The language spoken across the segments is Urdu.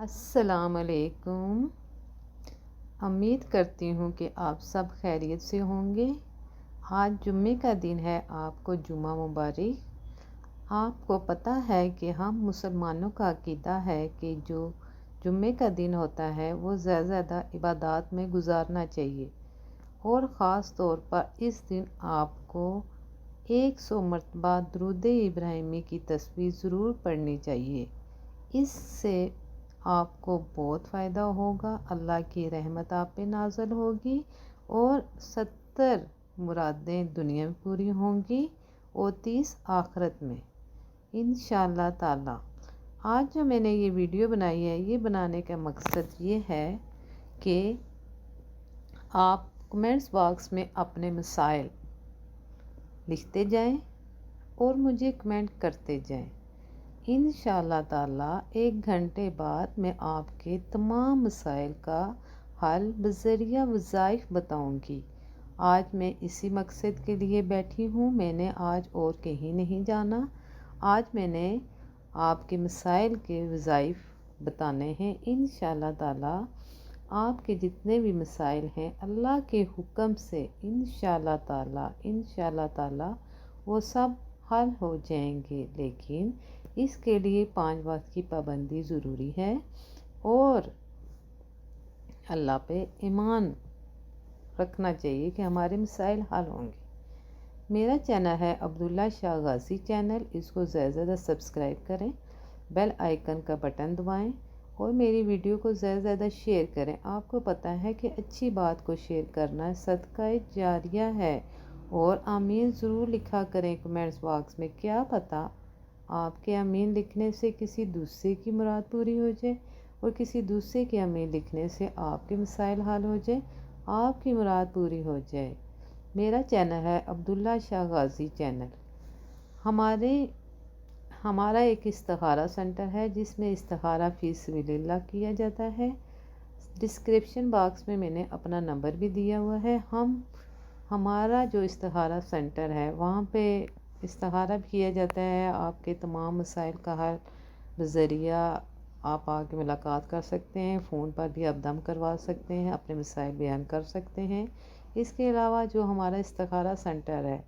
السلام علیکم۔ امید کرتی ہوں کہ آپ سب خیریت سے ہوں گے۔ آج جمعے کا دن ہے، آپ کو جمعہ مبارک۔ آپ کو پتہ ہے کہ ہم مسلمانوں کا عقیدہ ہے کہ جو جمعے کا دن ہوتا ہے وہ زیادہ عبادات میں گزارنا چاہیے، اور خاص طور پر اس دن آپ کو 100 مرتبہ درود ابراہیمی کی تسبیح ضرور پڑھنی چاہیے۔ اس سے آپ کو بہت فائدہ ہوگا، اللہ کی رحمت آپ پہ نازل ہوگی اور 70 مرادیں دنیا میں پوری ہوں گی اور 30 آخرت میں انشاءاللہ تعالی۔ آج جو میں نے یہ ویڈیو بنائی ہے، یہ بنانے کا مقصد یہ ہے کہ آپ کمنٹس باکس میں اپنے مسائل لکھتے جائیں اور مجھے کمنٹ کرتے جائیں۔ انشاءاللہ تعالی 1 گھنٹے بعد میں آپ کے تمام مسائل کا حل بذریعہ وظائف بتاؤں گی۔ آج میں اسی مقصد کے لیے بیٹھی ہوں، میں نے آج اور کہیں نہیں جانا۔ آج میں نے آپ کے مسائل کے وظائف بتانے ہیں۔ انشاءاللہ تعالی آپ کے جتنے بھی مسائل ہیں اللہ کے حکم سے انشاءاللہ تعالی وہ سب حل ہو جائیں گے، لیکن اس کے لیے 5 وقت کی پابندی ضروری ہے اور اللہ پہ ایمان رکھنا چاہیے کہ ہمارے مسائل حل ہوں گے۔ میرا چینل ہے عبداللہ شاہ غازی چینل، اس کو زیادہ سبسکرائب کریں، بیل آئیکن کا بٹن دبائیں اور میری ویڈیو کو زیادہ شیئر کریں۔ آپ کو پتہ ہے کہ اچھی بات کو شیئر کرنا صدقہ جاریہ ہے، اور آمین ضرور لکھا کریں کمنٹس باکس میں۔ کیا پتہ آپ کے آمین لکھنے سے کسی دوسرے کی مراد پوری ہو جائے، اور کسی دوسرے کے آمین لکھنے سے آپ کے مسائل حل ہو جائے، آپ کی مراد پوری ہو جائے۔ میرا چینل ہے عبداللہ شاہ غازی چینل۔ ہمارا ایک استخارہ سینٹر ہے جس میں استخارہ فی سبیل اللہ کیا جاتا ہے۔ ڈسکرپشن باکس میں نے اپنا نمبر بھی دیا ہوا ہے۔ ہمارا جو استخارہ سینٹر ہے وہاں پہ استخارہ بھی کیا جاتا ہے۔ آپ کے تمام مسائل کا حل بذریعہ آپ آ کے ملاقات کر سکتے ہیں، فون پر بھی آپ دم کروا سکتے ہیں، اپنے مسائل بیان کر سکتے ہیں۔ اس کے علاوہ جو ہمارا استخارہ سینٹر ہے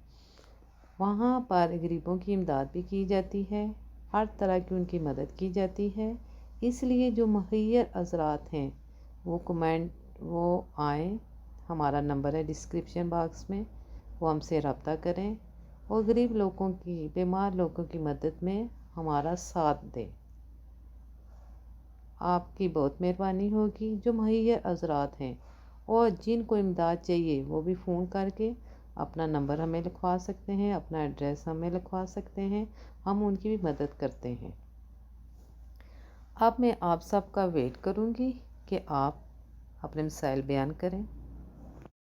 وہاں پر غریبوں کی امداد بھی کی جاتی ہے، ہر طرح کی ان کی مدد کی جاتی ہے۔ اس لیے جو مخیر حضرات ہیں وہ آئیں، ہمارا نمبر ہے ڈسکرپشن باکس میں، وہ ہم سے رابطہ کریں اور غریب لوگوں کی، بیمار لوگوں کی مدد میں ہمارا ساتھ دیں۔ آپ کی بہت مہربانی ہوگی۔ جو مخیر حضرات ہیں اور جن کو امداد چاہیے وہ بھی فون کر کے اپنا نمبر ہمیں لکھوا سکتے ہیں، اپنا ایڈریس ہمیں لکھوا سکتے ہیں، ہم ان کی بھی مدد کرتے ہیں۔ اب میں آپ سب کا ویٹ کروں گی کہ آپ اپنے مسائل بیان کریں۔